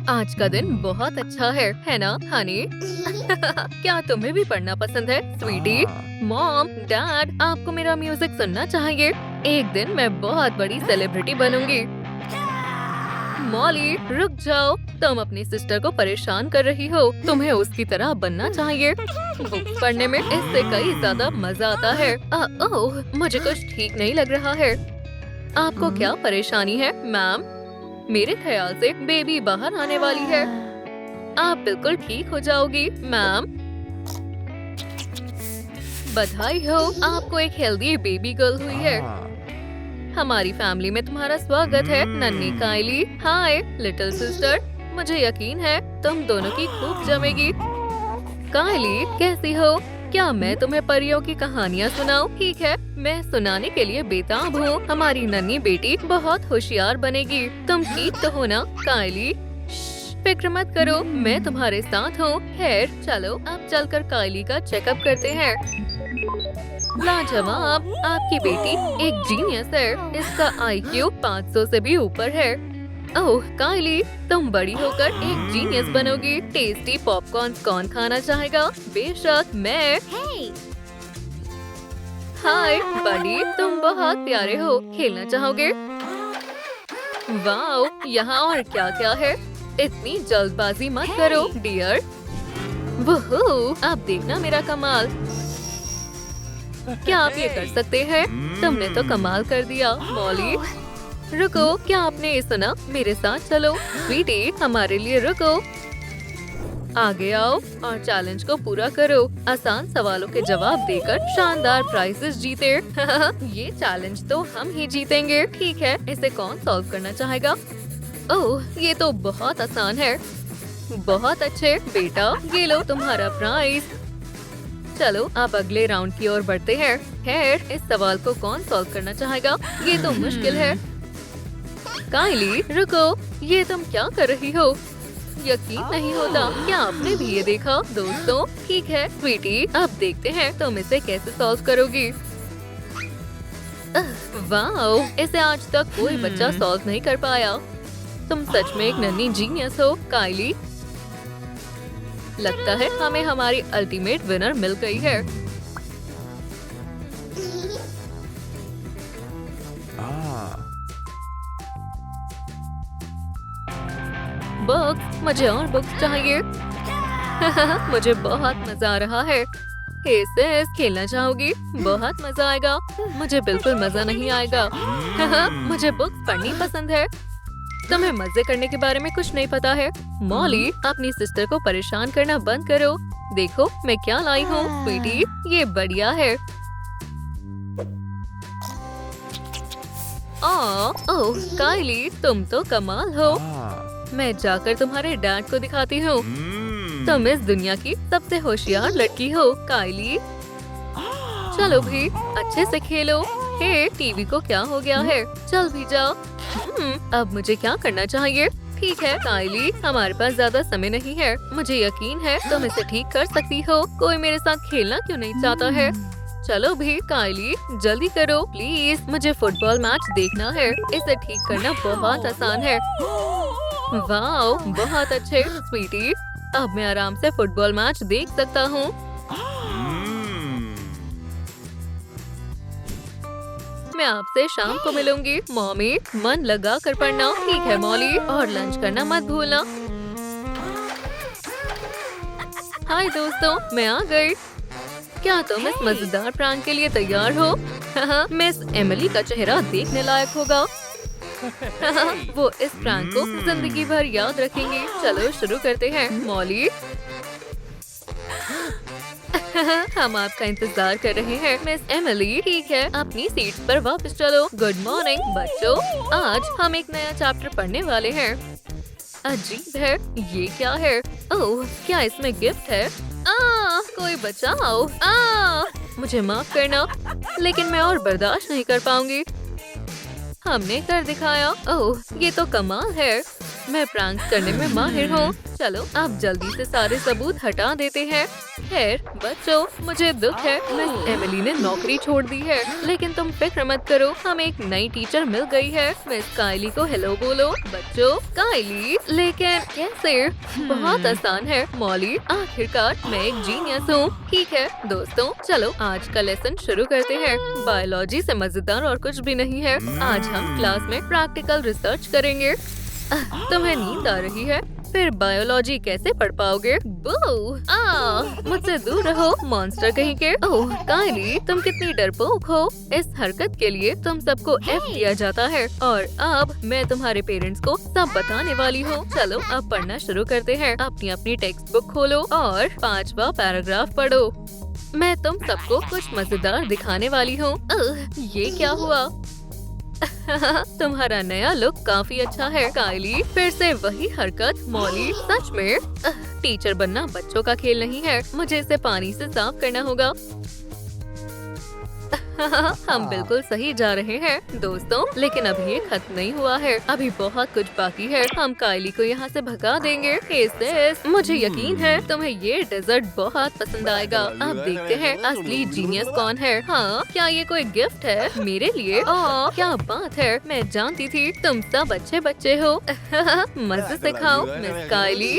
आज का दिन बहुत अच्छा है ना हनी? क्या तुम्हें भी पढ़ना पसंद है स्वीटी? मॉम, डैड, आपको मेरा म्यूजिक सुनना चाहिए। एक दिन मैं बहुत बड़ी सेलिब्रिटी बनूंगी। मॉली, रुक जाओ। तुम अपनी सिस्टर को परेशान कर रही हो। तुम्हें उसकी तरह बनना चाहिए। बुक्स पढ़ने में इससे कई ज्यादा मजा आता है। ओह, मुझे कुछ ठीक नहीं लग रहा है। आपको क्या परेशानी है, मैम? मेरे ख्याल से बेबी बाहर आने वाली है। आप बिल्कुल ठीक हो जाओगी, मैम। बधाई हो, आपको एक हेल्दी बेबी गर्ल हुई है। हमारी फैमिली में तुम्हारा स्वागत है, नन्ही काइली। हाय लिटिल सिस्टर, मुझे यकीन है तुम दोनों की खूब जमेगी। काइली, कैसी हो? क्या मैं तुम्हें परियों की कहानियाँ सुनाऊं? ठीक है, मैं सुनाने के लिए बेताब हूँ। हमारी नन्ही बेटी बहुत होशियार बनेगी। तुम ठीक तो हो ना, काइली? फिक्र मत करो, मैं तुम्हारे साथ हूँ। खैर चलो, अब चलकर काइली का चेकअप करते हैं। लाजवाब, आपकी बेटी एक जीनियस है। इसका IQ 500 से भी ऊपर है। ओह काइली, तुम बड़ी होकर एक जीनियस बनोगी। टेस्टी पॉपकॉर्न कौन खाना चाहेगा? बेशक मैं। हाय बडी, तुम बहुत प्यारे हो। खेलना चाहोगे? वाओ, यहाँ और क्या क्या है? इतनी जल्दबाजी मत करो डियर। वुहू, अब देखना मेरा कमाल। क्या आप ये कर सकते हैं? तुमने तो कमाल कर दिया। मॉली, रुको, क्या आपने ये सुना? मेरे साथ चलो। स्वीटी, हमारे लिए रुको। आगे आओ और चैलेंज को पूरा करो। आसान सवालों के जवाब देकर शानदार प्राइजेस जीते। ये चैलेंज तो हम ही जीतेंगे। ठीक है, इसे कौन सॉल्व करना चाहेगा? ओह, ये तो बहुत आसान है। बहुत अच्छे बेटा, ये लो तुम्हारा प्राइज। चलो अब अगले राउंड की ओर बढ़ते हैं। खैर, इस सवाल को कौन सॉल्व करना चाहेगा? ये तो मुश्किल है। काइली, रुको, ये तुम क्या कर रही हो? यकीन नहीं होता, क्या आपने भी ये देखा? दोस्तों, ठीक है स्वीटी, अब देखते हैं तुम इसे कैसे सॉल्व करोगी। वाओ, इसे आज तक कोई बच्चा सॉल्व नहीं कर पाया। तुम सच में एक नन्ही जीनियस हो काइली। लगता है हमें हमारी अल्टीमेट विनर मिल गई है। बुक्स, मुझे और बुक्स चाहिए। मुझे बहुत मजा आ रहा है। हे सिस, खेलना चाहोगी? बहुत मजा आएगा। मुझे बिल्कुल मजा नहीं आएगा। मुझे बुक्स पढ़नी पसंद है। तुम्हें मजे करने के बारे में कुछ नहीं पता है। मॉली, अपनी सिस्टर को परेशान करना बंद करो। देखो मैं क्या लाई हूँ स्वीटी, ये बढ़िया है। ओह काइली, तुम तो कमाल हो। मैं जाकर तुम्हारे डैड को दिखाती हूँ। तुम इस दुनिया की सबसे होशियार लड़की हो काइली। चलो भी, अच्छे से खेलो। हे, टीवी को क्या हो गया है? चल भी जाओ। अब मुझे क्या करना चाहिए? ठीक है काइली, हमारे पास ज्यादा समय नहीं है। मुझे यकीन है तुम इसे ठीक कर सकती हो। कोई मेरे साथ खेलना क्यों नहीं चाहता है? चलो भी काइली, जल्दी करो प्लीज। मुझे फुटबॉल मैच देखना है। इसे ठीक करना बहुत आसान है। वाओ, बहुत अच्छे स्वीटी। अब मैं आराम से फुटबॉल मैच देख सकता हूँ। मैं आपसे शाम को मिलूंगी मॉमी। मन लगा कर पढ़ना। ठीक है मॉली, और लंच करना मत भूलना। हाय दोस्तों, मैं आ गई। क्या तुम इस मजेदार प्रैंक के लिए तैयार हो? मिस एमिली का चेहरा देखने लायक होगा। वो इस प्रैंक को जिंदगी भर याद रखेंगी। चलो शुरू करते हैं। मॉली, हम आपका इंतजार कर रहे हैं मिस एमिली। ठीक है, अपनी सीट पर वापस चलो। गुड मॉर्निंग बच्चों, आज हम एक नया चैप्टर पढ़ने वाले हैं। अजीब है, ये क्या है? ओह, क्या इसमें गिफ्ट है? कोई बचाओ। मुझे माफ करना, लेकिन मैं और बर्दाश्त नहीं कर पाऊंगी। हमने कर दिखाया। ओह, ये तो कमाल है। मैं प्रैंक करने में माहिर हूँ। चलो अब जल्दी से सारे सबूत हटा देते हैं। खैर बच्चों, मुझे दुख है मिस एमिली ने नौकरी छोड़ दी है, लेकिन तुम फिक्र मत करो, हमें एक नई टीचर मिल गई है। मिस काइली को हेलो बोलो। बच्चों, काइली, लेकिन कैसे? बहुत आसान है मॉली, आखिरकार मैं एक जीनियस हूँ। ठीक है दोस्तों, चलो आज का लेसन शुरू करते हैं। बायोलॉजी से मजेदार और कुछ भी नहीं है। आज हम क्लास में प्रैक्टिकल रिसर्च करेंगे। तुम्हें नींद आ रही है? फिर बायोलॉजी कैसे पढ़ पाओगे? मुझसे दूर रहो मॉन्स्टर कहीं के। ओह काइली, तुम कितनी डरपोक हो। इस हरकत के लिए तुम सबको F दिया जाता है और अब मैं तुम्हारे पेरेंट्स को सब बताने वाली हूँ। चलो अब पढ़ना शुरू करते हैं। अपनी अपनी टेक्स्ट बुक खोलो और 5वां पैराग्राफ पढ़ो। मैं तुम सबको कुछ मजेदार दिखाने वाली हूँ। ये क्या हुआ? तुम्हारा नया लुक काफी अच्छा है काइली। फिर से वही हरकत मॉली। सच में टीचर बनना बच्चों का खेल नहीं है। मुझे इसे पानी से साफ करना होगा। हम बिल्कुल सही जा रहे हैं दोस्तों, लेकिन अभी ये खत्म नहीं हुआ है। अभी बहुत कुछ बाकी है। हम काइली को यहाँ से भगा देंगे। सेस, मुझे यकीन है तुम्हें ये डेजर्ट बहुत पसंद आएगा। अब देखते हैं असली जीनियस कौन है। हाँ, क्या ये कोई गिफ्ट है मेरे लिए? क्या बात है, मैं जानती थी तुम सब अच्छे बच्चे हो। मजे से खाओ मिस काइली।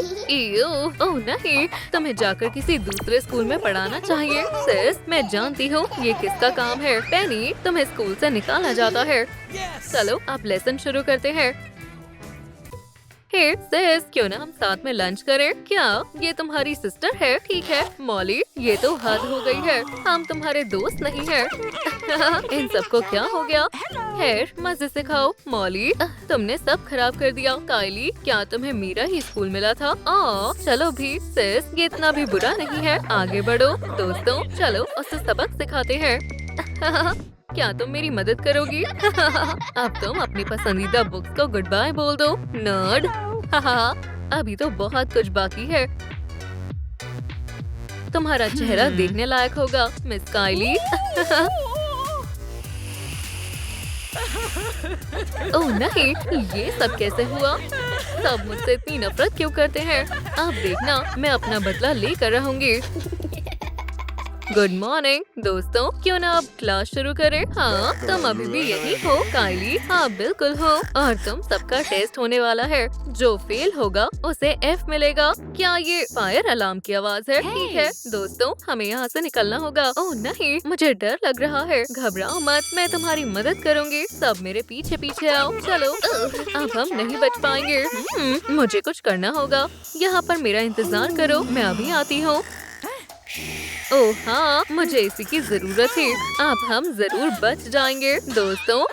ओह नहीं, तुम्हें जाकर किसी दूसरे स्कूल में पढ़ाना चाहिए। सेस, मैं जानती हूँ ये किसका काम है। पेनी, तुम्हें स्कूल से निकाला जाता है। चलो अब लेसन शुरू करते हैं। हे सेस, क्यों ना हम साथ में लंच करें? क्या ये तुम्हारी सिस्टर है? ठीक है मॉली, ये तो हद हो गई है। हम तुम्हारे दोस्त नहीं हैं। इन सबको क्या हो गया? खैर मजे से खाओ। मॉली, तुमने सब खराब कर दिया। काइली, क्या तुम्हें मेरा ही स्कूल मिला था? चलो भी सेस, ये इतना भी बुरा नहीं है। आगे बढ़ो दोस्तों, चलो उसे सबक सिखाते हैं। क्या तुम मेरी मदद करोगी? अब तुम अपनी पसंदीदा बुक्स को गुड बाय बोल दो नर्ड। अभी तो बहुत कुछ बाकी है। तुम्हारा चेहरा देखने लायक होगा मिस काइली। ओह नहीं, ये सब कैसे हुआ? सब मुझसे इतनी नफरत क्यों करते हैं? अब देखना, मैं अपना बदला लेकर रहूंगी। गुड मॉर्निंग दोस्तों, क्यों ना अब क्लास शुरू करें? हाँ, तुम अभी भी यही हो काइली? हाँ बिल्कुल हो। और तुम सबका टेस्ट होने वाला है। जो फेल होगा उसे F मिलेगा। क्या ये फायर अलार्म की आवाज है? ठीक है दोस्तों, हमें यहाँ से निकलना होगा। ओह नहीं, मुझे डर लग रहा है। घबराओ मत, मैं तुम्हारी मदद करूँगी। सब मेरे पीछे पीछे आओ। चलो अब हम नहीं बच पाएंगे। मुझे कुछ करना होगा। यहाँ पर मेरा इंतजार करो, मैं अभी आती हूँ। ओह हाँ, मुझे इसी की जरूरत थी। अब हम जरूर बच जाएंगे दोस्तों।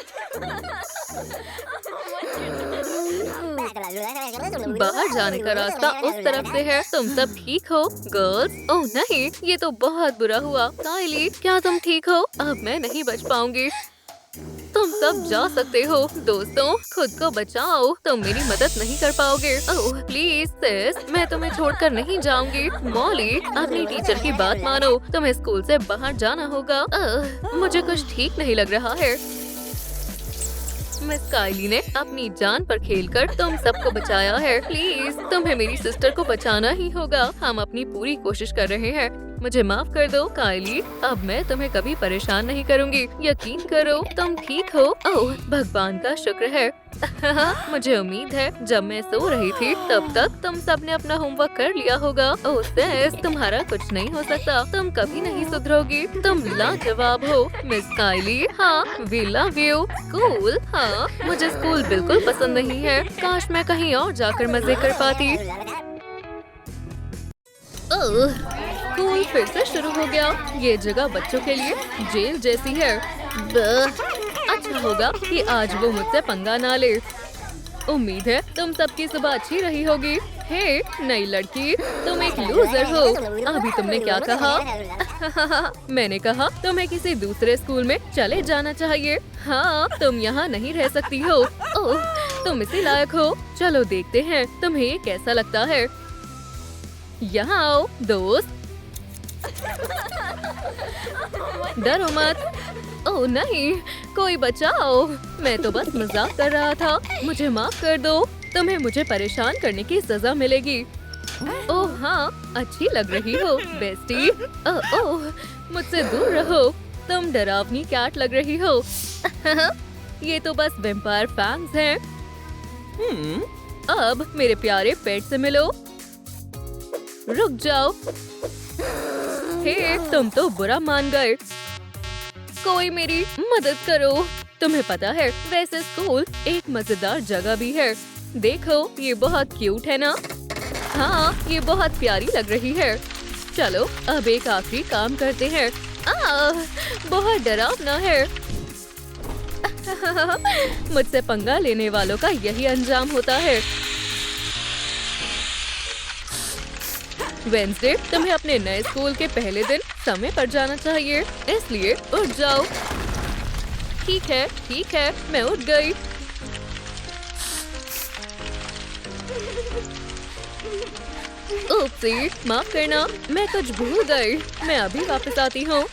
बाहर जाने का रास्ता उस तरफ से है। तुम सब ठीक हो गर्ल्स? ओह नहीं, ये तो बहुत बुरा हुआ। काइली, क्या तुम ठीक हो? अब मैं नहीं बच पाऊंगी। तुम सब जा सकते हो दोस्तों, खुद को बचाओ। तुम मेरी मदद नहीं कर पाओगे। ओह प्लीज सिस, मैं तुम्हें छोड़कर नहीं जाऊंगी। मॉली, अपनी टीचर की बात मानो। तुम्हें स्कूल से बाहर जाना होगा। मुझे कुछ ठीक नहीं लग रहा है। मिस काइली ने अपनी जान पर खेलकर तुम सबको बचाया है। प्लीज तुम्हें मेरी सिस्टर को बचाना ही होगा। हम अपनी पूरी कोशिश कर रहे हैं। मुझे माफ कर दो काइली, अब मैं तुम्हें कभी परेशान नहीं करूंगी। यकीन करो तुम ठीक हो। ओह भगवान का शुक्र है। मुझे उम्मीद है जब मैं सो रही थी तब तक तुम सबने अपना होमवर्क कर लिया होगा। ओह सेस, तुम्हारा कुछ नहीं हो सकता। तुम कभी नहीं सुधरोगी। तुम लाजवाब हो मिस काइली। हाँ, वी लव यू। स्कूल? हाँ, मुझे स्कूल बिल्कुल पसंद नहीं है। काश मैं कहीं और जाकर मजे कर पाती। स्कूल फिर से शुरू हो गया। ये जगह बच्चों के लिए जेल जैसी है। अच्छा होगा कि आज वो मुझसे पंगा ना ले। उम्मीद है तुम सबकी सुबह अच्छी रही होगी। हे नई लड़की, तुम एक लूजर हो। अभी तुमने क्या कहा? मैंने कहा तुम्हें किसी दूसरे स्कूल में चले जाना चाहिए। हाँ, तुम यहाँ नहीं रह सकती हो। ओह, तुम इसी लायक हो। चलो देखते हैं तुम्हें ये कैसा लगता है। यहाँ आओ दोस्त। डरो मत। ओह नहीं, कोई बचाओ। मैं तो बस मजाक कर रहा था। मुझे माफ कर दो। तुम्हें मुझे परेशान करने की सजा मिलेगी। ओह हाँ, अच्छी लग रही हो बेस्टी। ओह, मुझसे दूर रहो, तुम डरावनी कैट लग रही हो। ये तो बस वेम्पायर फैंग्स हैं। अब मेरे प्यारे पेट से मिलो। रुक जाओ। हे, तुम तो बुरा मान गए। कोई मेरी मदद करो। तुम्हें पता है, वैसे स्कूल एक मजेदार जगह भी है। देखो, ये बहुत क्यूट है ना? हाँ, ये बहुत प्यारी लग रही है। चलो, अब एक आखिरी काम करते हैं। बहुत डरावना है। मुझसे पंगा लेने वालों का यही अंजाम होता है। वेंसडे, तुम्हें अपने नए स्कूल के पहले दिन समय पर जाना चाहिए, इसलिए उठ जाओ। ठीक है, मैं उठ गई। ओप्सी, माफ करना, मैं कुछ भूल गई। मैं अभी वापस आती हूँ।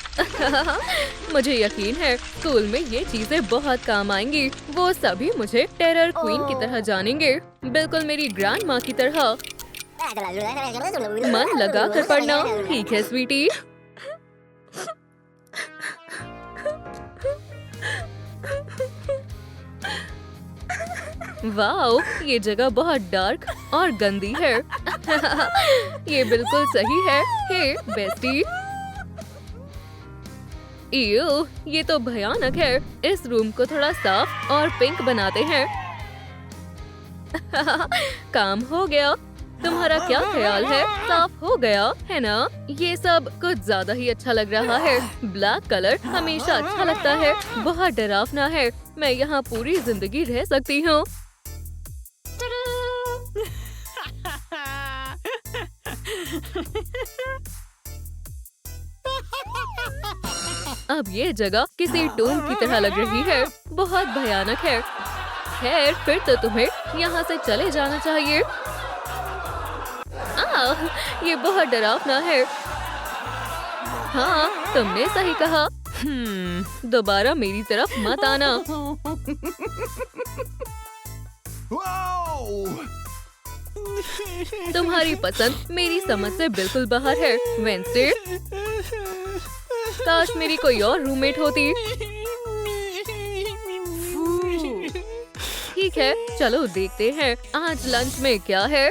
मुझे यकीन है स्कूल में ये चीजें बहुत काम आएंगी। वो सभी मुझे टेरर क्वीन की तरह जानेंगे, बिल्कुल मेरी ग्रैंड माँ की तरह। मन लगा कर पढ़ना, ठीक है स्वीटी। वाओ, ये जगह बहुत डार्क और गंदी है। ये बिल्कुल सही है। हे बेस्टी। इयो, ये तो भयानक है। इस रूम को थोड़ा साफ और पिंक बनाते हैं। काम हो गया। तुम्हारा क्या ख्याल है? साफ हो गया है ना? ये सब कुछ ज्यादा ही अच्छा लग रहा है। ब्लैक कलर हमेशा अच्छा लगता है। बहुत डरावना है। मैं यहाँ पूरी जिंदगी रह सकती हूँ। अब ये जगह किसी टूम की तरह लग रही है। बहुत भयानक है। खैर, फिर तो तुम्हें यहाँ से चले जाना चाहिए। ये बहुत डरावना है। हाँ, तुमने सही कहा। दोबारा मेरी तरफ मत आना। तुम्हारी पसंद मेरी समझ से बिल्कुल बाहर है वेंसडे। काश मेरी कोई और रूममेट होती। ठीक है, चलो देखते हैं आज लंच में क्या है।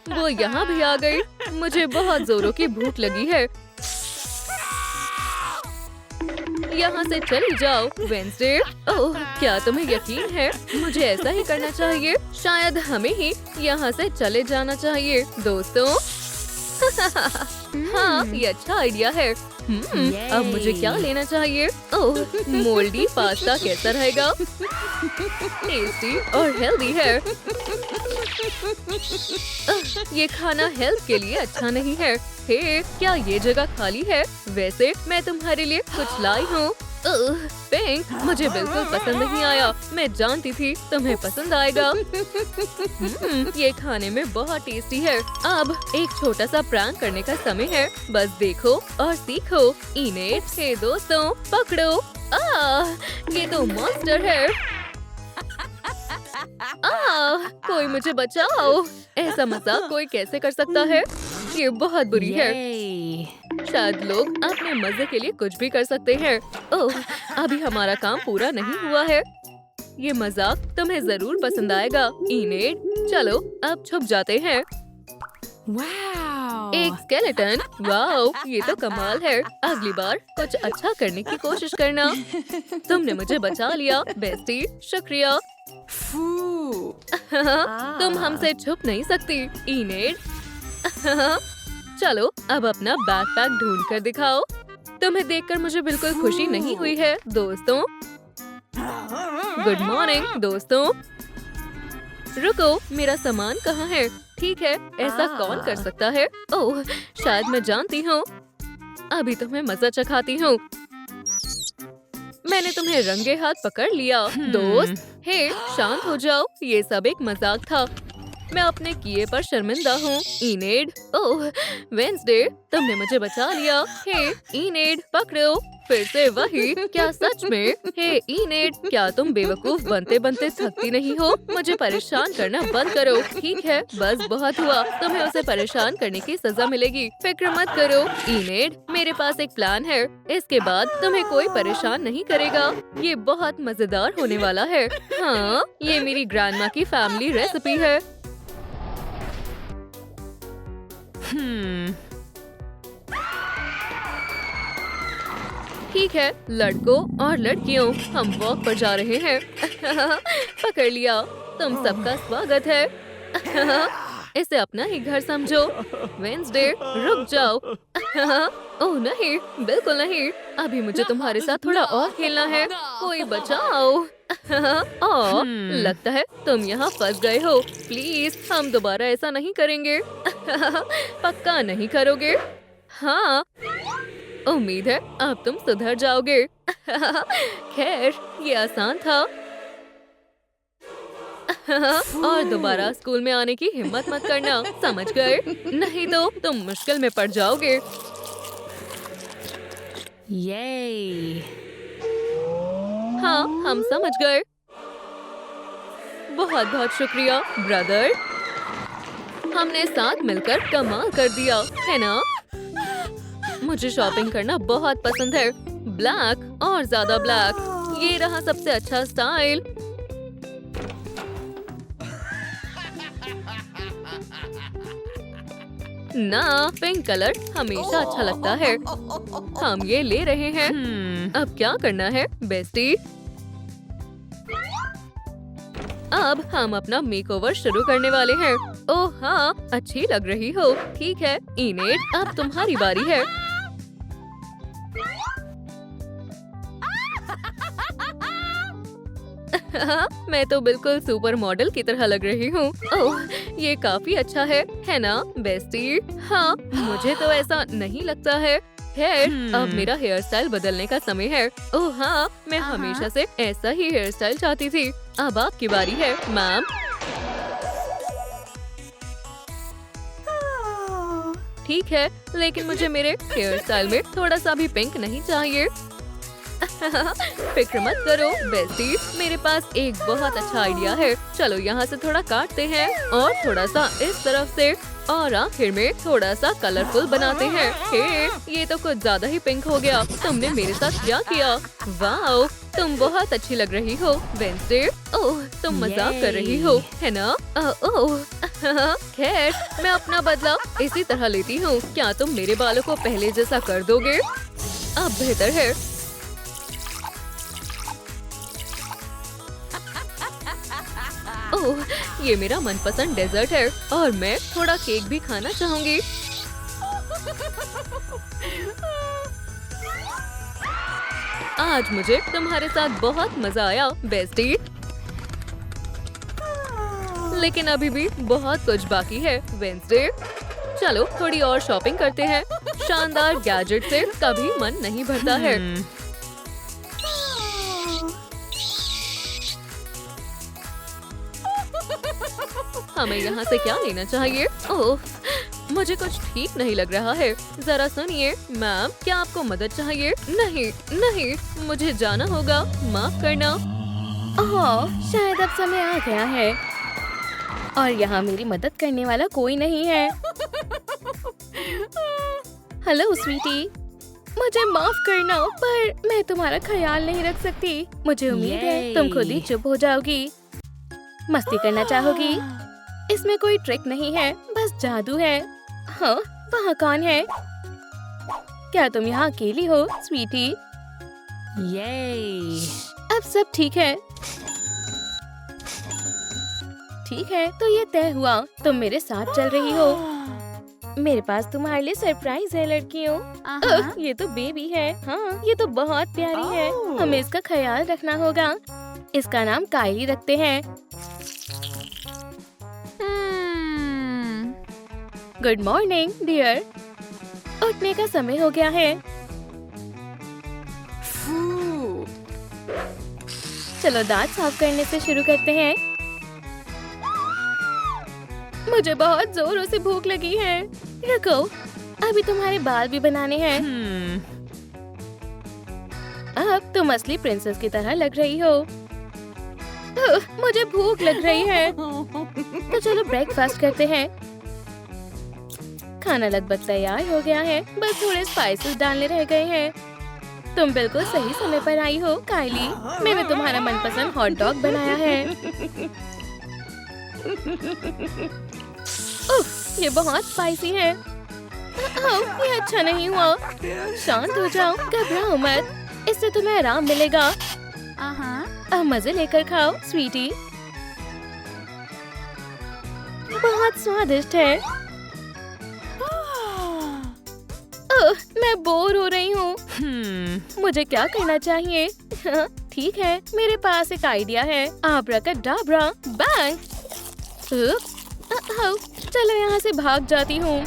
वो यहाँ भी आ गई। मुझे बहुत जोरों की भूख लगी है। यहाँ से चली जाओ वेंसडे। ओह, क्या तुम्हें यकीन है? मुझे ऐसा ही करना चाहिए। शायद हमें ही यहाँ से चले जाना चाहिए दोस्तों। हाँ, ये अच्छा आइडिया है। अब मुझे क्या लेना चाहिए? ओह, मोल्डी पास्ता कैसा रहेगा? टेस्टी और हेल्दी है। ये खाना हेल्थ के लिए अच्छा नहीं है। हे, क्या ये जगह खाली है? वैसे मैं तुम्हारे लिए कुछ लाई हूँ। पिंक, मुझे बिल्कुल पसंद नहीं आया। मैं जानती थी तुम्हें पसंद आएगा। ये खाने में बहुत टेस्टी है। अब एक छोटा सा प्रैंक करने का समय है। बस देखो और सीखो। इनेट, हे दोस्तों, पकड़ो। ये तो मॉन्स्टर है। कोई मुझे बचाओ। ऐसा मजाक कोई कैसे कर सकता है? ये बहुत बुरी है। शायद लोग अपने मजे के लिए कुछ भी कर सकते हैं। ओह, अभी हमारा काम पूरा नहीं हुआ है। ये मजाक तुम्हें जरूर पसंद आएगा इनेट। चलो, अब छुप जाते हैं। एक स्केलेटन। वाओ, ये तो कमाल है। अगली बार कुछ अच्छा करने की कोशिश करना। तुमने मुझे बचा लिया बेस्टी, शुक्रिया। तुम हमसे छुप नहीं सकती इनेट। चलो, अब अपना बैकपैक ढूंढ कर दिखाओ। तुम्हें देखकर मुझे बिल्कुल खुशी नहीं हुई है दोस्तों। गुड मॉर्निंग दोस्तों। रुको, मेरा सामान कहाँ है? ठीक है, ऐसा कौन कर सकता है? ओह, शायद मैं जानती हूँ। अभी तुम्हें मजा चखाती हूँ। मैंने तुम्हें रंगे हाथ पकड़ लिया दोस्त। हे, शांत हो जाओ। ये सब एक मजाक था। मैं अपने किए पर शर्मिंदा हूँ इनेड। ओह, वेंसडे, तुमने मुझे बचा लिया। हे इनेड, पकड़ो। फिर से वही? क्या सच में? हे इनेड, क्या तुम बेवकूफ बनते बनते थकती नहीं हो? मुझे परेशान करना बंद करो। ठीक है, बस बहुत हुआ। तुम्हें उसे परेशान करने की सजा मिलेगी। फिक्र मत करो इनेड, मेरे पास एक प्लान है। इसके बाद तुम्हें कोई परेशान नहीं करेगा। ये बहुत मजेदार होने वाला है। हाँ, ये मेरी ग्रैंडमा की फैमिली रेसिपी है। ठीक है लड़कों और लड़कियों, हम वॉक पर जा रहे हैं। पकड़ लिया। तुम सबका स्वागत है। इसे अपना ही घर समझो। वेंसडे, रुक जाओ। ओह नहीं, बिल्कुल नहीं। अभी मुझे तुम्हारे साथ थोड़ा और खेलना है। कोई बचाओ। ओह, लगता है तुम यहाँ फंस गए हो। प्लीज, हम दोबारा ऐसा नहीं करेंगे। पक्का नहीं करोगे? हाँ, उम्मीद है अब तुम सुधर जाओगे। खैर, ये आसान था। और दोबारा स्कूल में आने की हिम्मत मत करना, समझ गए? नहीं तो तुम मुश्किल में पड़ जाओगे। ये हाँ, हम समझ गए। बहुत बहुत शुक्रिया ब्रदर। हमने साथ मिलकर कमाल कर दिया, है ना? मुझे शॉपिंग करना बहुत पसंद है। ब्लैक और ज्यादा ब्लैक। ये रहा सबसे अच्छा स्टाइल। ना, पिंक कलर हमेशा अच्छा लगता है। हम ये ले रहे हैं। अब क्या करना है बेस्टी? अब हम अपना मेकओवर शुरू करने वाले हैं। ओह हाँ, अच्छी लग रही हो। ठीक है इनेड, अब तुम्हारी बारी है। मैं तो बिल्कुल सुपर मॉडल की तरह लग रही हूँ। ओह, ये काफी अच्छा है ना बेस्टी? हाँ, मुझे तो ऐसा नहीं लगता है। खैर, अब मेरा हेयर स्टाइल बदलने का समय है। ओह हाँ, मैं हमेशा से ऐसा ही हेयर स्टाइल चाहती थी। अब आपकी बारी है मैम। ठीक है, लेकिन मुझे मेरे हेयर स्टाइल में थोड़ा सा भी पिंक नहीं चाहिए। फिक्र मत करो बेस्टी, मेरे पास एक बहुत अच्छा आइडिया है। चलो यहाँ से थोड़ा काटते हैं और थोड़ा सा इस तरफ से और आखिर में थोड़ा सा कलरफुल बनाते हैं। हे, ये तो कुछ ज्यादा ही पिंक हो गया। तुमने मेरे साथ क्या किया? वाओ, तुम बहुत अच्छी लग रही हो वेंसडे। ओह, तुम मजाक कर रही हो, है ना? ओह, खैर, मैं अपना बदला इसी तरह लेती हूँ। क्या तुम मेरे बालों को पहले जैसा कर दोगे? अब बेहतर है। ओह, ये मेरा मनपसंद डेजर्ट है और मैं थोड़ा केक भी खाना चाहूंगी। आज मुझे तुम्हारे साथ बहुत मजा आया बेस्टी। लेकिन अभी भी बहुत कुछ बाकी है वेंसडे। चलो थोड़ी और शॉपिंग करते हैं। शानदार गैजेट से कभी मन नहीं भरता है। हमें यहाँ से क्या लेना चाहिए? ओह, मुझे कुछ ठीक नहीं लग रहा है। जरा सुनिए मैम, क्या आपको मदद चाहिए? नहीं नहीं, मुझे जाना होगा, माफ करना। ओह, शायद अब समय आ गया है और यहाँ मेरी मदद करने वाला कोई नहीं है। हेलो स्वीटी, मुझे माफ करना पर मैं तुम्हारा ख्याल नहीं रख सकती। मुझे उम्मीद है तुम खुद ही चुप हो जाओगी। मस्ती करना चाहोगी? इसमें कोई ट्रिक नहीं है, बस जादू है। हाँ, वहाँ कौन है? क्या तुम यहाँ अकेली हो स्वीटी? अब सब ठीक है। ठीक है, तो ये तय हुआ, तुम मेरे साथ चल रही हो। मेरे पास तुम्हारे लिए सरप्राइज है लड़कियों। ये तो बेबी है। हाँ, ये तो बहुत प्यारी है। हमें इसका ख्याल रखना होगा। इसका नाम काइली रखते हैं। गुड मॉर्निंग डियर, उठने का समय हो गया है। चलो दांत साफ करने से शुरू करते हैं। मुझे बहुत जोरों से भूख लगी है। रुको, अभी तुम्हारे बाल भी बनाने हैं। अब तुम असली प्रिंसेस की तरह लग रही हो। मुझे भूख लग रही है, तो चलो ब्रेकफास्ट करते हैं। खाना लगभग तैयार हो गया है, बस थोड़े स्पाइसेस डालने रह गए हैं। तुम बिल्कुल सही समय पर आई हो काइली। मैंने तुम्हारा मनपसंद हॉट डॉग बनाया है। उफ, ये बहुत स्पाइसी है। ये अच्छा नहीं हुआ। शांत हो जाओ, घबराओ मत, इससे तुम्हें आराम मिलेगा। अब मजे लेकर खाओ स्वीटी, बहुत स्वादिष्ट है। मैं बोर हो रही हूँ। मुझे क्या करना चाहिए? ठीक है, मेरे पास एक आइडिया है। आब्राकाडाब्रा, बैंग। चलो यहाँ से भाग जाती हूँ।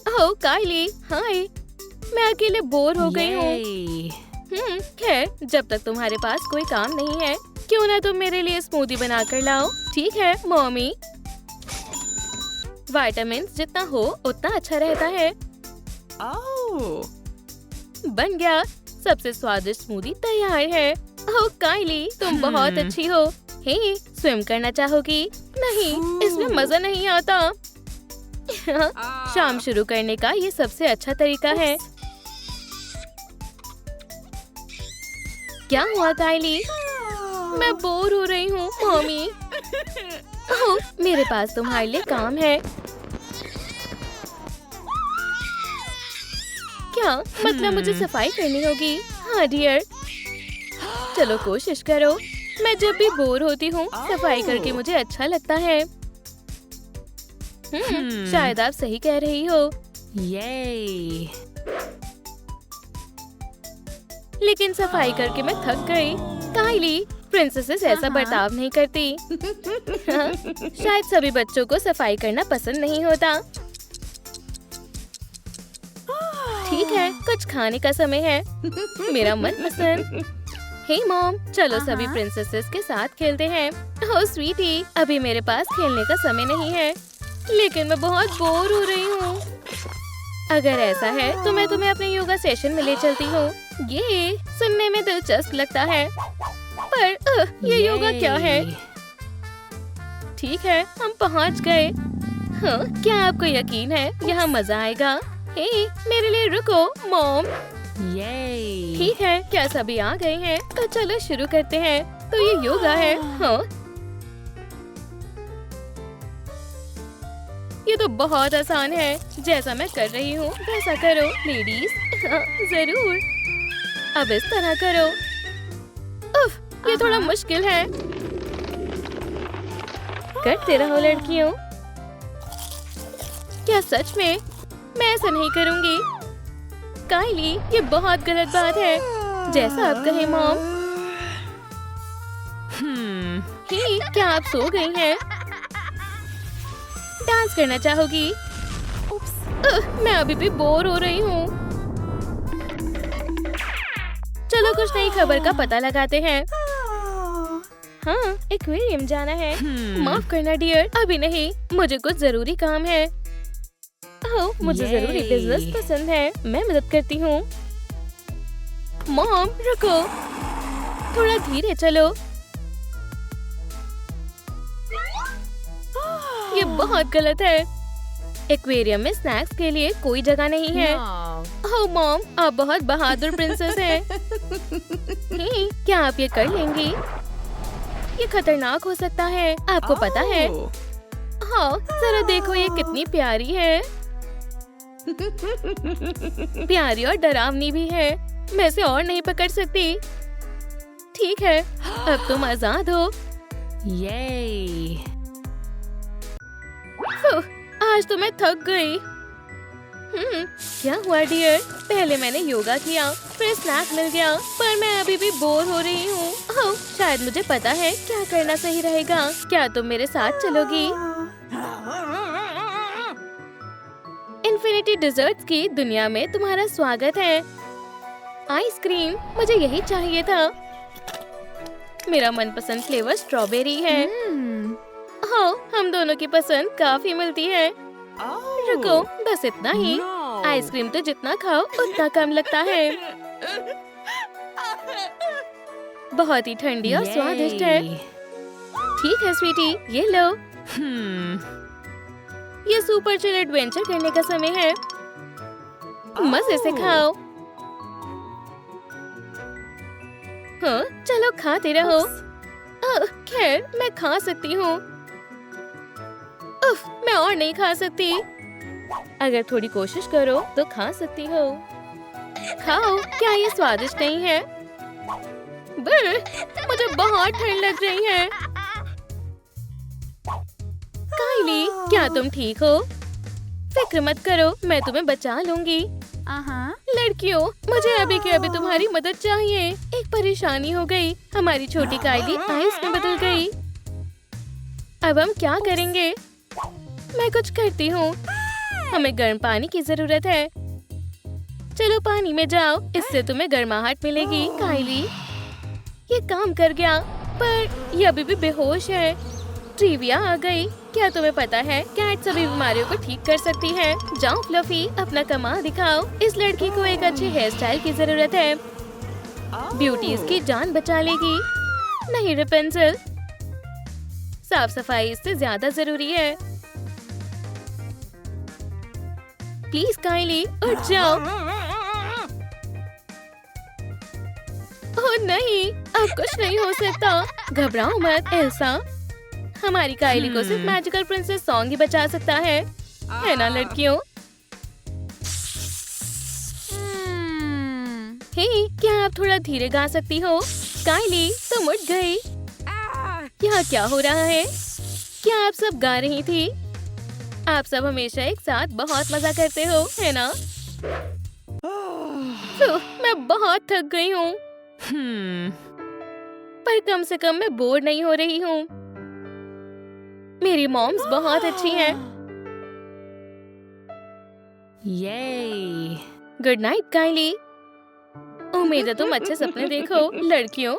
ओह काइली, हाय। मैं अकेले बोर हो गई हूँ। खैर, जब तक तुम्हारे पास कोई काम नहीं है, क्यों ना तुम मेरे लिए स्मूदी बना कर लाओ। ठीक है मॉमी। विटामिन जितना हो उतना अच्छा रहता है। बन गया, सबसे स्वादिष्ट स्मूदी तैयार है। ओह काइली, तुम बहुत अच्छी हो। हे, स्विम करना चाहोगी? नहीं, इसमें मजा नहीं आता। शाम शुरू करने का ये सबसे अच्छा तरीका है। क्या हुआ काइली? मैं बोर हो रही हूँ मम्मी। ओह, मेरे पास तुम्हारे लिए काम है। क्या मतलब मुझे सफाई करनी होगी? हाँ डियर, चलो कोशिश करो। मैं जब भी बोर होती हूँ सफाई करके मुझे अच्छा लगता है। शायद आप सही कह रही हो। ये लेकिन सफाई करके मैं थक गई। काइली, प्रिंसेसेस ऐसा बर्ताव नहीं करती। शायद सभी बच्चों को सफाई करना पसंद नहीं होता। ठीक है, कुछ खाने का समय है। मेरा मन पसंद। हे मॉम, चलो सभी प्रिंसेसेस के साथ खेलते हैं। ओह स्वीटी, अभी मेरे पास खेलने का समय नहीं है, लेकिन मैं बहुत बोर हो रही हूँ। अगर ऐसा है तो मैं तुम्हें अपने योगा सेशन में ले चलती हूँ। ये सुनने में दिलचस्प लगता है, पर ये योगा क्या है? ठीक है, हम पहुँच गए। हाँ, क्या आपको यकीन है यहाँ मजा आएगा? हे, मेरे लिए रुको मॉम। ठीक है, क्या सभी आ गए हैं? तो चलो शुरू करते हैं। तो ये योगा है। हाँ, ये तो बहुत आसान है। जैसा मैं कर रही हूँ वैसा करो लेडीज। जरूर, अब इस तरह करो। उफ, ये थोड़ा मुश्किल है। करते रहो लड़कियों। क्या सच में? मैं ऐसा नहीं करूँगी। काइली, ये बहुत गलत बात है। जैसा आप कहें मॉम। ही, क्या आप सो गई हैं? डांस करना चाहोगी? मैं अभी भी बोर हो रही हूँ। चलो कुछ नई खबर का पता लगाते हैं। हाँ, एक्वेरियम जाना है। माफ करना डियर, अभी नहीं, मुझे कुछ जरूरी काम है। ओह, मुझे जरूरी बिजनेस पसंद है, मैं मदद करती हूँ। मॉम रुको, थोड़ा धीरे चलो। ये बहुत गलत है। एक्वेरियम में स्नैक्स के लिए कोई जगह नहीं है। ओह मॉम, आप बहुत बहादुर प्रिंसेस हैं। क्या आप ये कर लेंगी? ये खतरनाक हो सकता है, आपको पता है। हाँ, जरा देखो ये कितनी प्यारी है। प्यारी और डरावनी भी है। मैं इसे और नहीं पकड़ सकती। ठीक है, अब तुम आजाद हो। ये आज तो मैं थक गई। क्या हुआ डियर? पहले मैंने योगा किया, फिर स्नैक मिल गया, पर मैं अभी भी बोर हो रही हूँ। ओह, शायद मुझे पता है क्या करना सही रहेगा। क्या तुम मेरे साथ चलोगी? इन्फिनिटी डिजर्ट्स की दुनिया में तुम्हारा स्वागत है। आइसक्रीम, मुझे यही चाहिए था। मेरा मनपसंद फ्लेवर स्ट्रॉबेरी है। हाँ, हम दोनों की पसंद काफी मिलती है। रुको, बस इतना ही। आइसक्रीम तो जितना खाओ उतना कम लगता है। बहुत ही ठंडी और स्वादिष्ट है। ठीक है स्वीटी, ये लो। ये सुपर चिल एडवेंचर करने का समय है। मजे से खाओ। हाँ, चलो खाते रहो। खैर, मैं खा सकती हूँ। मैं और नहीं खा सकती। अगर थोड़ी कोशिश करो तो खा सकती हो। खाओ, क्या ये स्वादिष्ट नहीं है? मुझे बहुत ठंड लग रही है। काइली, क्या तुम ठीक हो? फिक्र मत करो, मैं तुम्हें बचा लूंगी। लड़कियों, मुझे अभी के अभी तुम्हारी मदद चाहिए। एक परेशानी हो गई। हमारी छोटी काइली आइस में बदल गई। अब हम क्या करेंगे? मैं कुछ करती हूँ। हमें गर्म पानी की जरूरत है। चलो पानी में जाओ, इससे तुम्हें गर्माहट मिलेगी। काइली, ये काम कर गया, पर ये अभी भी बेहोश है। ट्रिविया आ गई। क्या तुम्हें पता है कैट सभी बीमारियों को ठीक कर सकती है? जाओ फ्लफी, अपना कमाल दिखाओ। इस लड़की को एक अच्छे हेयर स्टाइल की जरूरत है। ब्यूटी इसकी जान बचा लेगी। नहीं रेपेंसिल, साफ सफाई इससे ज्यादा जरूरी है। प्लीज काइली, उठ जाओ। ओह नहीं, अब कुछ नहीं हो सकता। घबराओ मत एल्सा। हमारी काइली को सिर्फ मैजिकल प्रिंसेस सॉन्ग ही बचा सकता है ना लड़कियों? हे, क्या आप थोड़ा धीरे गा सकती हो? काइली, तुम उठ गई। यहाँ क्या हो रहा है? क्या आप सब गा रही थी? आप सब हमेशा एक साथ बहुत मजा करते हो, है ना? मैं बहुत थक गई हूँ। पर कम से कम मैं बोर नहीं हो रही हूँ। मेरी मॉम्स बहुत अच्छी हैं। गुड नाइट काइली। उम्मीद है तुम अच्छे सपने देखो लड़कियों।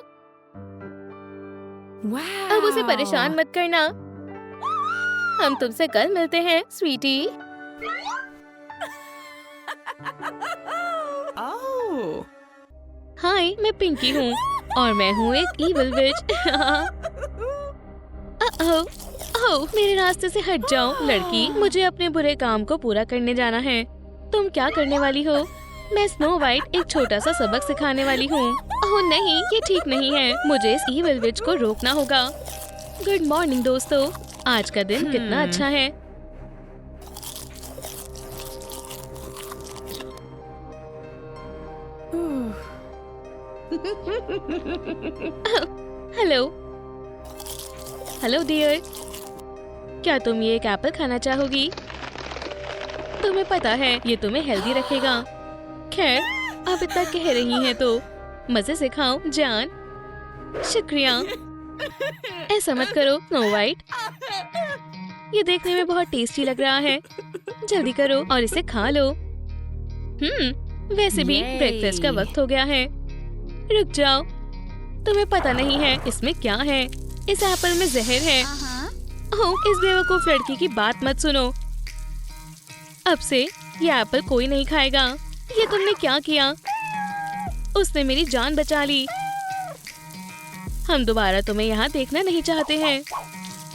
अब उसे परेशान मत करना। हम तुमसे कल मिलते हैं स्वीटी। हाय, मैं पिंकी हूँ और मैं हूँ एक इविल विच। ओह, मेरे रास्ते से हट जाओ लड़की। मुझे अपने बुरे काम को पूरा करने जाना है। तुम क्या करने वाली हो? मैं स्नो वाइट एक छोटा सा सबक सिखाने वाली हूँ। ओह नहीं, ये ठीक नहीं है। मुझे इस इविल विच को रोकना होगा। गुड मॉर्निंग दोस्तों, आज का दिन कितना अच्छा है। हेलो डियर, क्या तुम ये एक एप्पल खाना चाहोगी? तुम्हें पता है ये तुम्हें हेल्दी रखेगा। खैर, अब इतना कह रही हैं तो मजे से खाओ जान। शुक्रिया। ऐसा मत करो स्नो वाइट, ये देखने में बहुत टेस्टी लग रहा है। जल्दी करो और इसे खा लो। वैसे भी ब्रेकफास्ट का वक्त हो गया है। रुक जाओ, तुम्हें पता नहीं है इसमें क्या है। इस एप्पल में जहर है। ओह, इस बेवकूफ लड़की की बात मत सुनो। अब से ये एप्पल कोई नहीं खाएगा। ये तुमने क्या किया? उसने मेरी जान बचा ली। हम दोबारा तुम्हें यहाँ देखना नहीं चाहते हैं।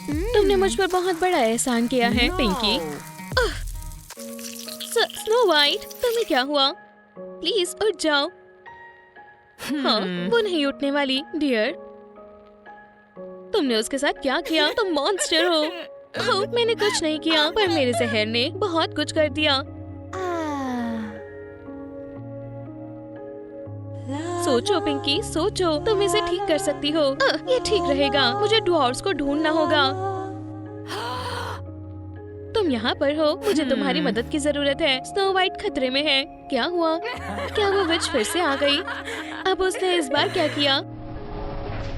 तुमने मुझ पर बहुत बड़ा एहसान किया है पिंकी। स्नो वाइट, तुम्हें क्या हुआ? प्लीज उठ जाओ। हाँ, वो नहीं उठने वाली डियर। तुमने उसके साथ क्या किया? तुम मॉन्स्टर हो। ओह, मैंने कुछ नहीं किया, पर मेरे जहर ने बहुत कुछ कर दिया। सोचो पिंकी, सोचो, तुम इसे ठीक कर सकती हो। ये ठीक रहेगा। मुझे ड्वार्फ्स को ढूंढना होगा। तुम यहाँ पर हो, मुझे तुम्हारी मदद की जरूरत है। स्नो वाइट खतरे में है। क्या हुआ? क्या वो विच फिर से आ गई? अब उसने इस बार क्या किया?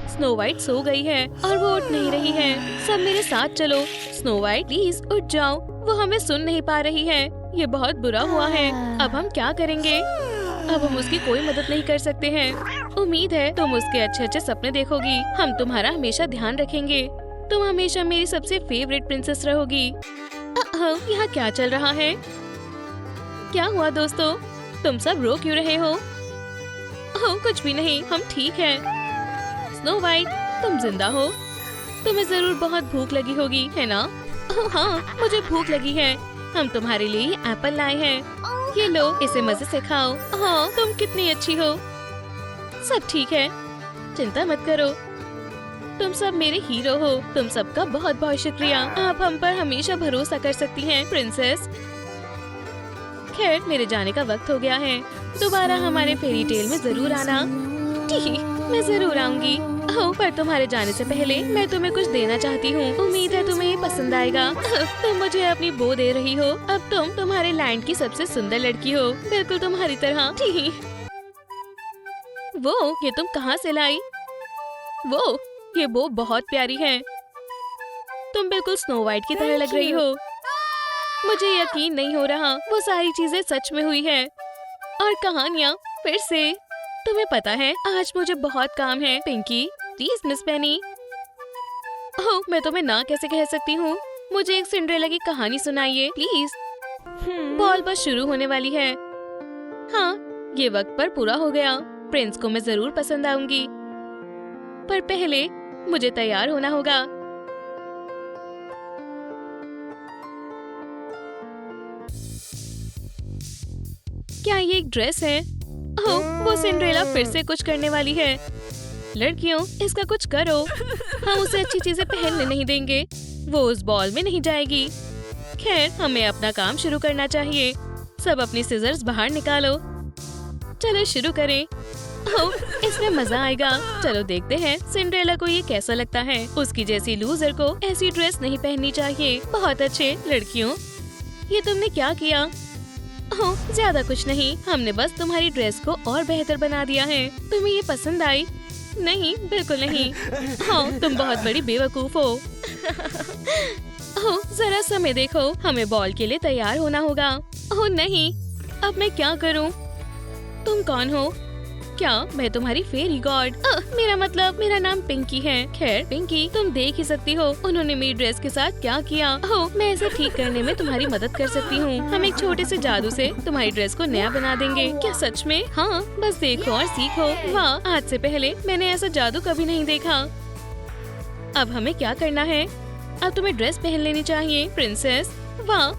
स्नो वाइट सो गई है और वो उठ नहीं रही है। सब मेरे साथ चलो। स्नो वाइट प्लीज उठ जाओ। वो हमें सुन नहीं पा रही है। ये बहुत बुरा हुआ है। अब हम क्या करेंगे? अब हम उसकी कोई मदद नहीं कर सकते हैं। उम्मीद है तुम उसके अच्छे अच्छे सपने देखोगी। हम तुम्हारा हमेशा ध्यान रखेंगे। तुम हमेशा मेरी सबसे फेवरेट प्रिंसेस रहोगी। यहाँ क्या चल रहा है? क्या हुआ दोस्तों? तुम सब रो क्यों रहे हो? ओह कुछ भी नहीं, हम ठीक हैं। स्नो वाइट, तुम जिंदा हो? तुम्हें जरूर बहुत भूख लगी होगी, है ना? ओह हाँ, मुझे भूख लगी है। हम तुम्हारे लिए ये एप्पल लाए हैं। ये लो, इसे मजे से खाओ। हाँ, तुम कितनी अच्छी हो। सब ठीक है, चिंता मत करो। तुम सब मेरे हीरो हो। तुम सबका बहुत बहुत शुक्रिया। आप हम पर हमेशा भरोसा कर सकती हैं, प्रिंसेस। खैर, मेरे जाने का वक्त हो गया है। दोबारा हमारे फेरी टेल में जरूर आना। ठीक, मैं जरूर आऊंगी। ओह, पर तुम्हारे जाने से पहले मैं तुम्हें कुछ देना चाहती हूँ। उम्मीद है तुम्हें ये पसंद आएगा। तुम मुझे अपनी बो दे रही हो। अब तुम तुम्हारे लैंड की सबसे सुंदर लड़की हो, बिल्कुल तुम्हारी तरह। ठीक। वो, ये तुम कहाँ से लाई? वो, ये बो बहुत प्यारी है। तुम बिल्कुल स्नो वाइट की तरह लग रही हो। मुझे यकीन नहीं हो रहा, वो सारी चीजें सच में हुई है। और कहानियाँ फिर से। तुम्हें पता है, आज मुझे बहुत काम है। पिंकी, प्लीज मिस पेनी। ओह, मैं तुम्हें ना कैसे कह सकती हूँ। मुझे एक सिंड्रेला की कहानी सुनाइए, प्लीज। बॉल बस शुरू होने वाली है। हाँ, ये वक्त पर पूरा हो गया। प्रिंस को मैं जरूर पसंद आऊंगी, पर पहले मुझे तैयार होना होगा। क्या ये एक ड्रेस है? ओह, वो सिंड्रेला फिर से कुछ करने वाली है। लड़कियों, इसका कुछ करो। हम उसे अच्छी चीजें पहनने नहीं देंगे। वो उस बॉल में नहीं जाएगी। खैर, हमें अपना काम शुरू करना चाहिए। सब अपनी सिजर्स बाहर निकालो। चलो शुरू करें। ओह, इसमें मजा आएगा। चलो देखते हैं सिंड्रेला को ये कैसा लगता है। उसकी जैसी लूजर को ऐसी ड्रेस नहीं पहननी चाहिए। बहुत अच्छे लड़कियों, ये तुमने क्या किया? ओह, ज्यादा कुछ नहीं, हमने बस तुम्हारी ड्रेस को और बेहतर बना दिया है। तुम्हें ये पसंद आई? नहीं, बिल्कुल नहीं। हाँ, तुम बहुत बड़ी बेवकूफ हो। ओह, जरा समय देखो, हमें बॉल के लिए तैयार होना होगा। ओह नहीं, अब मैं क्या करूं? तुम कौन हो? क्या मैं तुम्हारी फेरी गॉड? मेरा मतलब, मेरा नाम पिंकी है। खैर पिंकी, तुम देख ही सकती हो उन्होंने मेरी ड्रेस के साथ क्या किया। ओह, मैं इसे ठीक करने में तुम्हारी मदद कर सकती हूँ। हम एक छोटे से जादू से तुम्हारी ड्रेस को नया बना देंगे। क्या सच में? हाँ, बस देखो और सीखो। वाह, आज से पहले मैंने ऐसा जादू कभी नहीं देखा। अब हमें क्या करना है? अब तुम्हें ड्रेस पहन लेनी चाहिए, प्रिंसेस। वाह,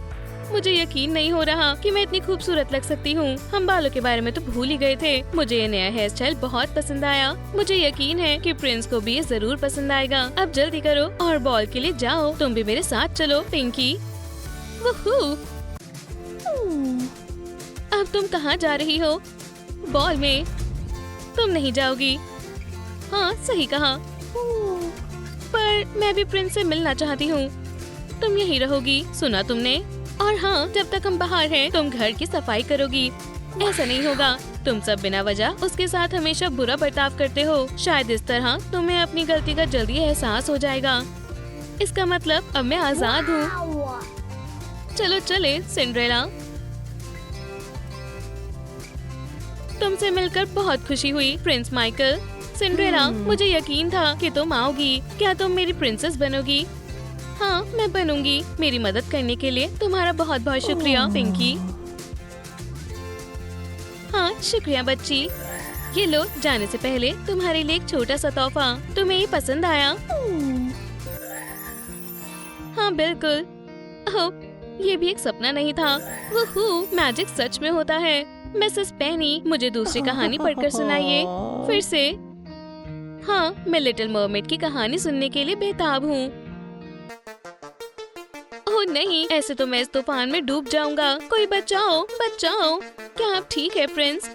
मुझे यकीन नहीं हो रहा कि मैं इतनी खूबसूरत लग सकती हूँ। हम बालों के बारे में तो भूल ही गए थे। मुझे ये नया हेयर स्टाइल बहुत पसंद आया। मुझे यकीन है कि प्रिंस को भी ये जरूर पसंद आएगा। अब जल्दी करो और बॉल के लिए जाओ। तुम भी मेरे साथ चलो, पिंकी। वूहू। अब तुम कहाँ जा रही हो? बॉल में? तुम नहीं जाओगी। हाँ, सही कहा। पर मैं भी प्रिंस से मिलना चाहती हूँ। तुम यहीं रहोगी, सुना तुमने? और हाँ, जब तक हम बाहर हैं, तुम घर की सफाई करोगी। ऐसा नहीं होगा, तुम सब बिना वजह उसके साथ हमेशा बुरा बर्ताव करते हो। शायद इस तरह तुम्हें अपनी गलती का जल्दी एहसास हो जाएगा। इसका मतलब अब मैं आजाद हूँ। चलो चले सिंड्रेला। तुमसे मिलकर बहुत खुशी हुई, प्रिंस माइकल। सिंड्रेला, मुझे यकीन था कि तुम आओगी। क्या तुम मेरी प्रिंसेस बनोगी? हाँ, मैं बनूंगी। मेरी मदद करने के लिए तुम्हारा बहुत बहुत शुक्रिया, पिंकी। हाँ, शुक्रिया बच्ची। ये लो, जाने से पहले तुम्हारे लिए एक छोटा सा तोहफा। तुम्हें ये पसंद आया? हाँ बिल्कुल। ओह, ये भी एक सपना नहीं था। वूहू, मैजिक सच में होता है। मिसेस पेनी, मुझे दूसरी कहानी पढ़कर सुनाइए फिर से। हाँ, मैं लिटिल मरमेड की कहानी सुनने के लिए बेताब हूँ। ओह नहीं, ऐसे तो मैं इस तूफान में डूब जाऊंगा। कोई बचाओ, बचाओ। क्या आप ठीक है प्रिंस?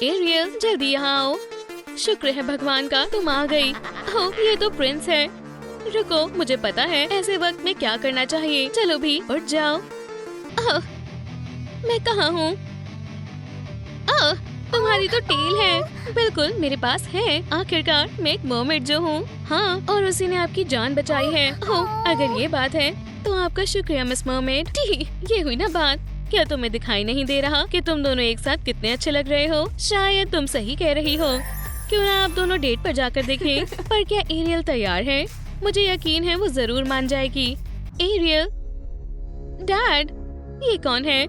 एरियल, जल्दी यहाँ आओ। शुक्र है भगवान का, तुम आ गई। ओह, ये तो प्रिंस है। रुको, मुझे पता है ऐसे वक्त में क्या करना चाहिए। चलो भी, उठ जाओ। मैं कहाँ हूँ? तुम्हारी तो टेल है। बिल्कुल मेरे पास है। आखिरकार मैं एक मरमेड जो हूँ। हाँ, और उसी ने आपकी जान बचाई है। ओह, अगर ये बात है तो आपका शुक्रिया मिस मरमेड। ये हुई ना बात। क्या तुम्हें दिखाई नहीं दे रहा कि तुम दोनों एक साथ कितने अच्छे लग रहे हो? शायद तुम सही कह रही हो। क्यों ना आप दोनों डेट पर जाकर देखें। पर क्या एरियल तैयार है? मुझे यकीन है वो जरूर मान जाएगी। एरियल, डैड, ये कौन है?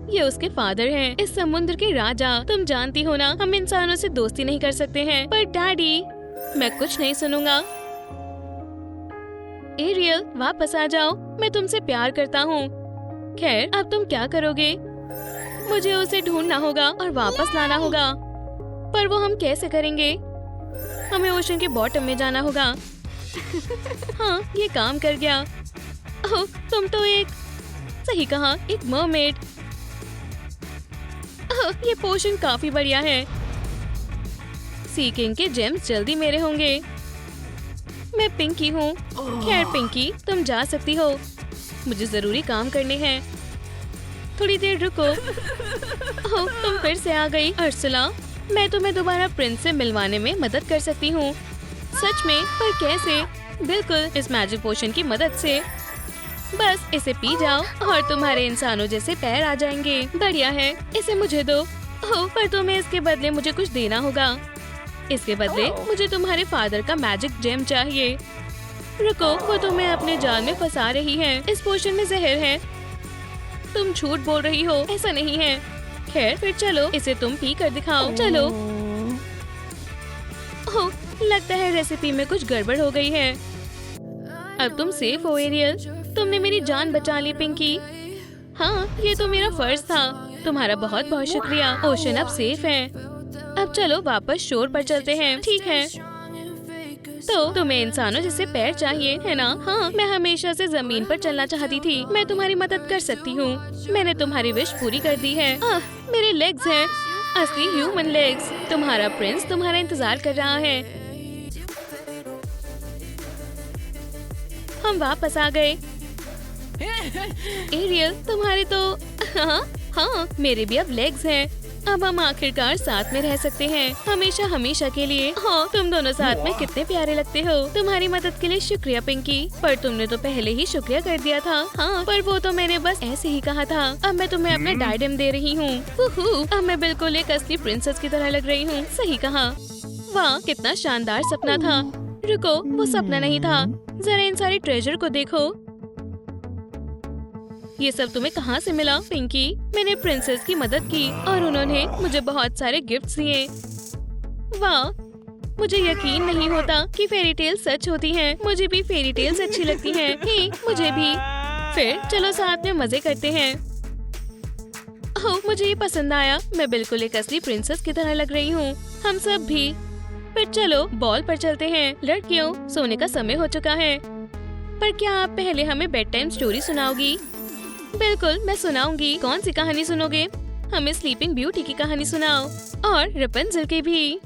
ये उसके फादर हैं, इस समुद्र के राजा। तुम जानती हो ना, हम इंसानों से दोस्ती नहीं कर सकते हैं। पर डैडी, मैं कुछ नहीं सुनूंगा। एरियल, वापस आ जाओ, मैं तुमसे प्यार करता हूँ। खैर, अब तुम क्या करोगे? मुझे उसे ढूंढना होगा और वापस लाना होगा। पर वो हम कैसे करेंगे? हमें ओशन के बॉटम में जाना होगा। हाँ, ये काम कर गया। ओह, तुम तो सही कहा, एक मरमेड। ओह, ये पोशन काफी बढ़िया है। सी किंग के जेम्स जल्दी मेरे होंगे। मैं पिंकी हूँ। खैर पिंकी, तुम जा सकती हो। मुझे जरूरी काम करने हैं। थोड़ी देर रुको। ओह, तुम फिर से आ गई। अर्सुला, मैं तुम्हें दोबारा प्रिंस से मिलवाने में मदद कर सकती हूँ। सच में? पर कैसे? बिल्कुल, इस मैजिक पोशन की मदद से। बस इसे पी जाओ और तुम्हारे इंसानों जैसे पैर आ जाएंगे। बढ़िया है, इसे मुझे दो। ओह, पर तुम्हें इसके बदले मुझे कुछ देना होगा। इसके बदले मुझे तुम्हारे फादर का मैजिक जेम चाहिए। रुको, वो तुम्हें अपने जाल में फंसा रही है। इस पोशन में जहर है। तुम झूठ बोल रही हो, ऐसा नहीं है। खैर, फिर चलो, इसे तुम पी कर दिखाओ। चलो। ओह, लगता है रेसिपी में कुछ गड़बड़ हो गई है। अब तुम सेफ हो एरियल। तुमने मेरी जान बचा ली पिंकी। हाँ, ये तो मेरा फर्ज था। तुम्हारा बहुत बहुत शुक्रिया। ओशन अब सेफ है। अब चलो वापस शोर पर चलते हैं। ठीक है। तो तुम्हें इंसानों जैसे पैर चाहिए, है ना? हाँ, मैं हमेशा से जमीन पर चलना चाहती थी। मैं तुम्हारी मदद कर सकती हूँ। मैंने तुम्हारी विश पूरी कर दी है। मेरे लेग्स हैं, असली ह्यूमन लेग्स। तुम्हारा प्रिंस तुम्हारा इंतजार कर रहा है। हम वापस आ गए। एरियल, तुम्हारे तो हाँ, मेरे भी अब लेग्स हैं। अब हम आखिरकार साथ में रह सकते हैं, हमेशा हमेशा के लिए। हाँ, तुम दोनों साथ में कितने प्यारे लगते हो। तुम्हारी मदद के लिए शुक्रिया पिंकी। पर तुमने तो पहले ही शुक्रिया कर दिया था। हाँ, पर वो तो मैंने बस ऐसे ही कहा था। अब मैं तुम्हें अपना डायडम दे रही हूँ। अब मैं बिल्कुल एक असली प्रिंसेस की तरह लग रही हूँ। सही कहा। वाह, कितना शानदार सपना था। रुको, वो सपना नहीं था। जरा इन सारे ट्रेजर को देखो। ये सब तुम्हें कहाँ से मिला पिंकी? मैंने प्रिंसेस की मदद की और उन्होंने मुझे बहुत सारे गिफ्ट्स दिए। वाह, मुझे यकीन नहीं होता कि फेरी टेल सच होती हैं। मुझे भी फेरी टेल्स अच्छी लगती हैं। हे, मुझे भी। फिर चलो साथ में मजे करते हैं। ओह, मुझे ये पसंद आया। मैं बिल्कुल एक असली प्रिंसेस की तरह लग रही हूँ। हम सब भी। फिर चलो बॉल पर चलते हैं। लड़कियों, सोने का समय हो चुका है। पर क्या आप पहले हमें बेड टाइम स्टोरी सुनाओगी? बिल्कुल, मैं सुनाऊंगी। कौन सी कहानी सुनोगे? हमें स्लीपिंग ब्यूटी की कहानी सुनाओ और रपुंज़ल की भी।